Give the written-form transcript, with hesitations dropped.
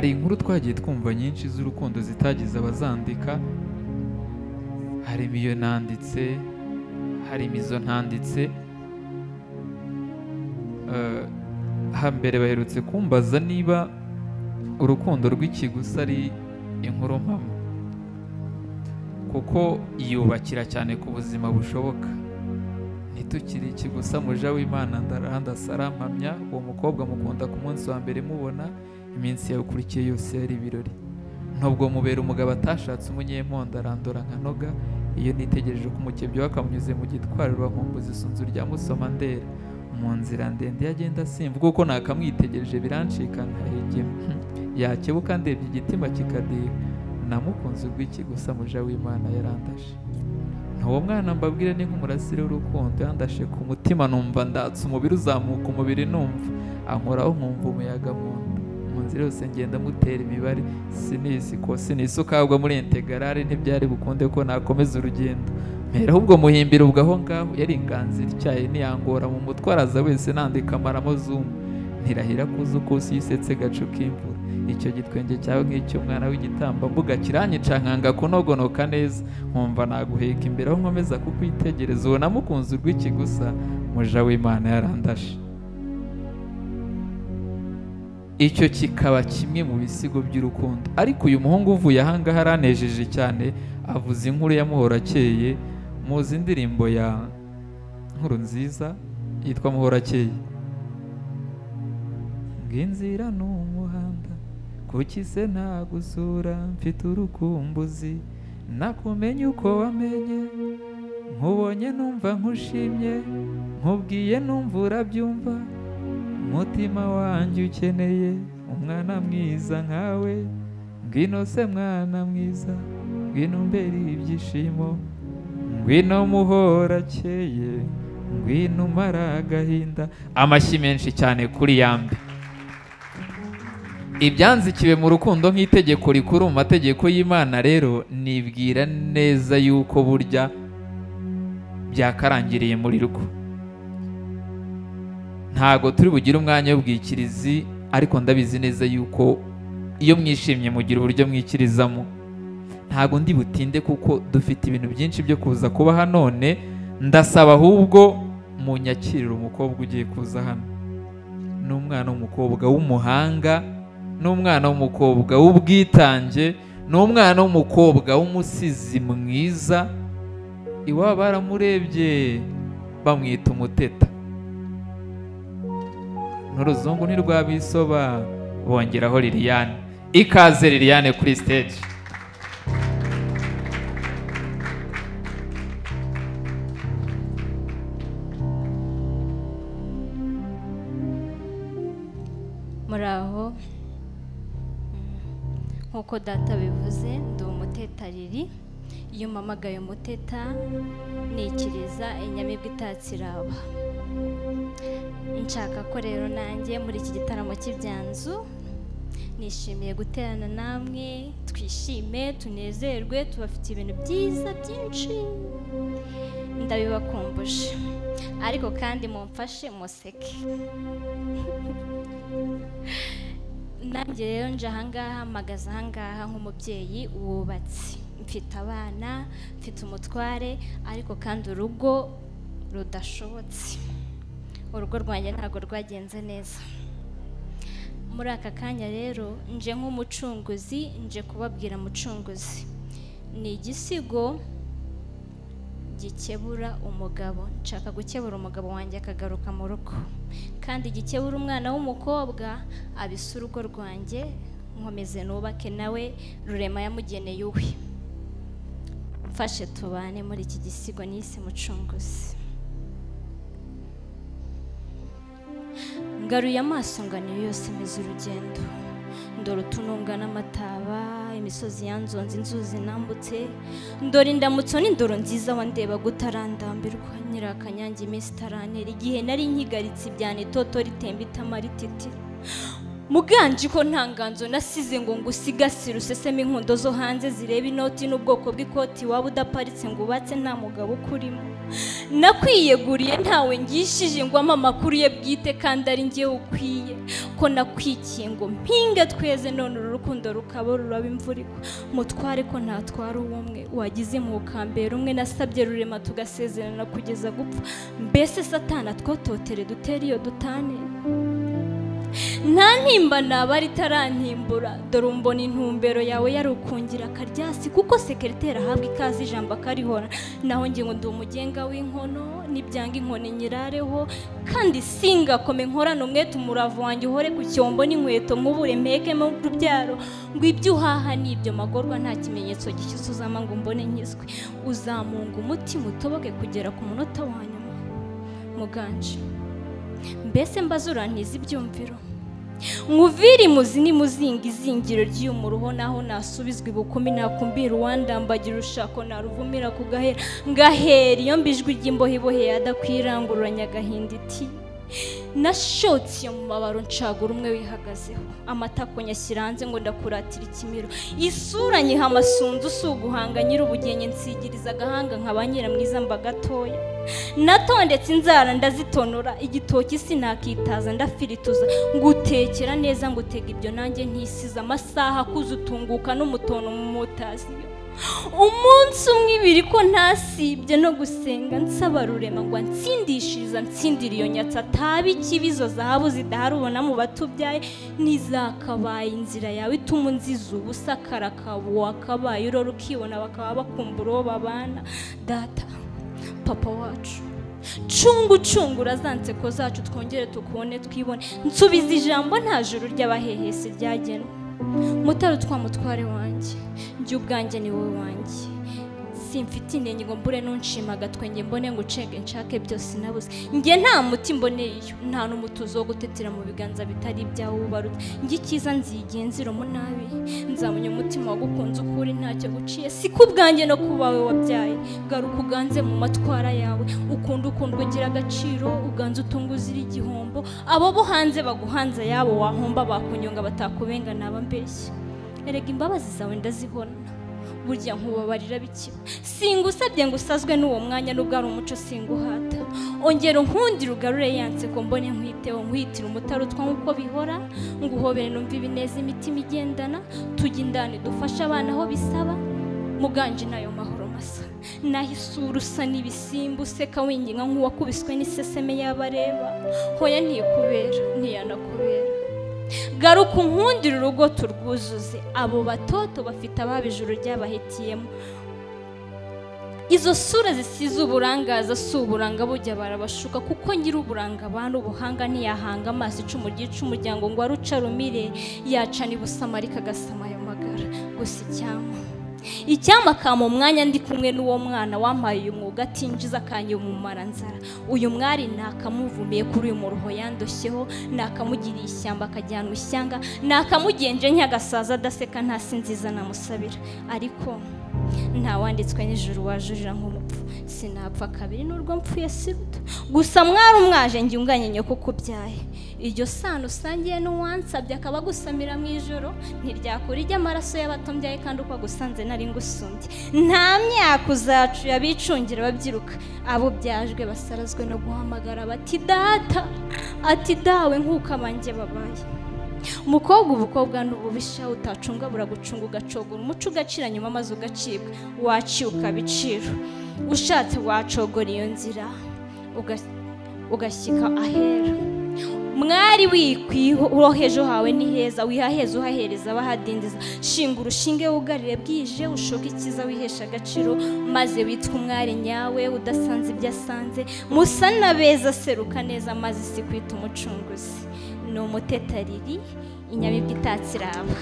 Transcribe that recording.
hari inkuru twagiye twumva nyinshi z'urukundo zitagize abazandika, harimo iyo nanditse, harimo izo ntanditse. Hambere baherutse kumbaza niba urukundo rw'ikigusa ari inkuru mpamo, kuko yubakira cyane ku buzima bushoboka. Ntitukiri ikigusa muja w'Imana ndasarampamya, uwo mukobwa mukunda ku munsi wa mbere mubona, iminsi yakurikiye yose yari ibirori. Nubwo mubera umugabo atashatse umunyemponda arandora nka noga, iyo nitegereje ko umukebyi we akamunyuze mu gitwariro nkumbuza isunzu rya musoma ndera, mu nzira ndende yagenda asimva, kuko nakamwitegereje birancika nkahegema, yakebuka ndebye igitima kikadira, namukunze urw'ikigusa muja w'Imana yarandashe. Uwo mwana mbabwire ni nk'umurasire w'urukundo, yandashe ku mutima numva ndatse umubiri uzamuka, umubiri numva ankoraho nkumva umuyaga mu nzira yose ngenda mutera imibare, sinisukabwa muri integrale, ntibyari bukunde ko nakomeza urugendo. Mpera ahubwo muhimbira ubwo aho ngaho yari inganzira icyaye niyangora mu mutwe araza wese nandika amaramo zumu, ntirahira kuza uko usisetse gacu k'imvura. Icyo gitwenge cyawe nk'icy'umwana w'igitambambuga kiranyica nkanga kunogonoka neza, nkumva naguheka imbere aho nkomeza kukwitegereza. Uwo namukunze urw'ikigusa muja w'Imana yarandashe. Icyo kikaba kimwe mu bisigo by'urukundo. Ariko uyu muhungu uvuye ahangaha aranejeje cyane, avuze inkuru ya Muhorakeye. Muzi indirimbo ya Nkuru Nziza yitwa Muhorakeye. Ng'inzira n'umuhanda kuki se ntagusura, mfite urukumbuzi nakumenye uko wamenye, nkubonye numva nkushimye, nkubwiye numva urabyumva, umutima wanjye ukeneye umwana mwiza nkawe. Ngwino se mwana mwiza, ngwino umbere ibyishimo, ngwino Muhorakeye, ngwino umara agahinda. Amashyi menshi cyane kuri Yambi. Ibyanzikiwe mu rukundo nk'itegeko rikuru mu mategeko y'Imana rero, nibwira neza yuko burya byakarangiriye muri rwo. Ntago turi bugire umwanya w'ubwikirizi, ariko ndabizi neza yuko iyo mwishimye mugira uburyo mwikirizamo. Ntago ndi butinde kuko dufite ibintu byinshi byo kuza kuba hano. None ndasaba ahubwo munyakirira umukobwa ugiye kuza hano. Ni umwana w'umukobwa w'umuhanga, ni umwana w'umukobwa w'ubwitange, ni umwana w'umukobwa w'umusizi mwiza. Iwabo baramurebye bamwita umuteta, n'uruzungu ntirwabisoba bongeraho Liliane. Ikaze Liliane kuri stage. Muraho, nkuko data bivuze, ndi umuteta Lili. Iyo mpamagaye umuteta nikiriza inyamibwa itatsiraba. Nshaka ko rero nanjye muri iki gitaramo cy'ibyanzu nishimiye guterana namwe, twishime tunezerwe, tubafite ibintu byiza byinshi ndabibakumbuje, ariko kandi mumfashe museke. Nanjye rero nje ahangaha, mpagaze ahangaha nk'umubyeyi wubatse, mfite abana, mfite umutware, ariko kandi urugo rudashobotse. Urugo rwanjye ntabwo rwagenze neza. Muri aka kanya rero nje nk'umucunguzi, nje kubabwira mucunguzi. Ni igisigo gikebura umugabo. Nshaka gukebura umugabo wanjye akagaruka mu rugo, kandi gikebura umwana w'umukobwa abisa urugo rwanjye, nkomeze nubake nawe Rurema yamugeneye uwe. Mfashe tubane muri iki gisigo nise Mucunguzi. Ngaruye amaso ngana yose meze urugendo, ndora utununga n'amataba, imisozi yanzonze, inzuzi nambutse, ndora indamutso n'indoro nziza wandeba gutarandambirwa, nyirakanyange iminsi itaranera, igihe nari nkigaritse ibyana itoto ritemba itama rititi. Muganji ko ntanganzo nasize ngo ngusigasire useseme inkundo zo hanze zireba inoti n'ubwoko bw'ikoti waba udaparitse ngo ubatse nta mugabo ukurimo. Nakwiyeguriye ntawe ngishije ngo amakuru ye bwite kandi ari ngiye ukwiye ko nakwikiye ngo mpinge tweze none urukundo rukaba ruraba imvuriko mutware ko ntatwara ubumwe wagize mu kambere umwe nasabye rurema tugasezerana kugeza gupfa mbese satana twototere dutera iyo dutane nta ntimba naba ritarantimbura dore umbona intumbero yawe yari ukungira akaryasi kuko sekretera ahabwa ikaze ijambo akarihora naho ngingo ndi umugenga w'inkono nibyanga inkoni nyirareho kandi singakome nkorana umwete umuravu wanjye uhore ku cyombo n'inkweto nk'ubure mpeke mu rubyaro ngo ibyo uhaha n'ibyo magorwa nta kimenyetso gisuzama ngo mbone nkizwe uzamunga umutima utoboke kugera ku munota wa nyuma Muganji mbese mbazurantiza ibyumviro nkuviri muzini muzinga izingiro ry'umuruho naho nasubizwa ibukumi nakumbira uwandambagira ushako naruvumira kugahera ngahera iyo mbijwi ry'imbohe iboheye adakwirangururanya agahinda iti nashotse mu mabaro ncagura umwe wihagazeho amatako nyashyira hanze ngo ndakuratira ikimiro isura nyiha amasunzu usuguhanga nyir'ubugenye nsigiriza agahanga nkabanyira mwiza mba gatoya natondetse inzara ndazitonora igitoki sinakitaza ndafirituza ngutekera neza ngutega ibyo nanjye ntisiza amasaha kuzutunguka n'umutono mu motaziyo umunsi umwe ibiri ko ntasibye no gusenga nsaba rurema ngo ntsindishiriza ntsindira iyo nyatsa atabi ikibizo zahabu zidahari ubona mu batubyaye nizakabaye inzira yawe ituma unziza ubusa karakabo wakabaye urora ukibona bakaba bakumbura uwo babana data papa wacu cungura za nseko zacu twongere tukubone twibone nsubiza ijambo nta juru ry'abahehesi ryagenwe mutari twamutware wanjye njye ubwanjye ni wowe wanjye simfite intenge ngo mbure nunshima agatwenge mbone ngo ucenge nshake byose nabuze njye nta muti mboneye nta n'umutuzo wo gutetera mu biganza bitari ibyawe ubaruta njye icyiza nzigenziro mu nabi nzamunya umutima wagukunze ukuri ntacyo guciye si ku bwanjye no kuba we wabyaye garuka uganze mu matwara yawe ukunda ugira agaciro uganze utunguzira igihombo abo bo hanze baguhanze yabo wahomba bakunyonga batakubenga naba mbeshye erega imbabazi zawe ndazibona burya nkubabarira bikiba singusabye ngo usazwe n'uwo mwanya nubwo ari umuco singuhata ongera unkundire ugarure yanse ko mbone nkwiteho nkwitira umutarutwa nk'uko bihora nguhobere numva ibineza imitima igendana tujya indani dufashe abana aho bisaba Muganji nayo mahoro masa naho isura usa n'ibisimba useka winginga nk'uwakubiswe n'iseseme y'abareba hoya ntiyanakubera garuka unkundire urugo turwuzuze abo batoto bafite ababijuru ryabahitiyemo izo sura zisize uburangaza si uburanga bujya barabashuka kuko ngira uburanga abantu ubuhanga ntiyahanga amaso icumu ryica umuryango ngo aruca rumire yacana ibusamari kagasama ayo magara gusa icyama kama umwanya ndi kumwe n'uwo mwana wampaye uyu mwuga atinjiza akanye mu maranzara uyu mwari nakamuvumiye kuri uyu muruho yandoshyeho nakamugiriye ishyamba akajyanwa ishyanga nakamugenje nk'agasaza adaseka ntasi nziza namusabira ariko nta wanditswe n'ijuru wajurira nk'umupfu sinapfa kabiri n'urwo mpfuye siruta gusa mwari umwaje njye unganye nyoko kubyaye iryo sano usangiye n'uwansabye akaba gusamira mu ijoro ntiryakura iry'amaraso y'abatombyaye kandi uko agusanze nari ngusumbye nta myaka uzacu yabicungira babyiruka abo byajwe basarazwe no guhamagara bati data ati dawe nk'uko abanjye babaye ubukobwa n'ububisha utacunga buragucunga ugacogora umuco ugacira nyuma maze ugacibwa waciye ukabiciro ushatse wacogora iyo nzira ugashyika ahera mwari wikwiroheje hawe ni heza wihaheza uhahereza abahadindiza shinga urushinge wugarire bwije ushoka ikiza wihesha agaciro maze witwa umwari nyawe udasanze ibyo asanze musa na beza seruka neza maze isi kwita umucunguzi ni umutetariri inyamibwa itatse iraba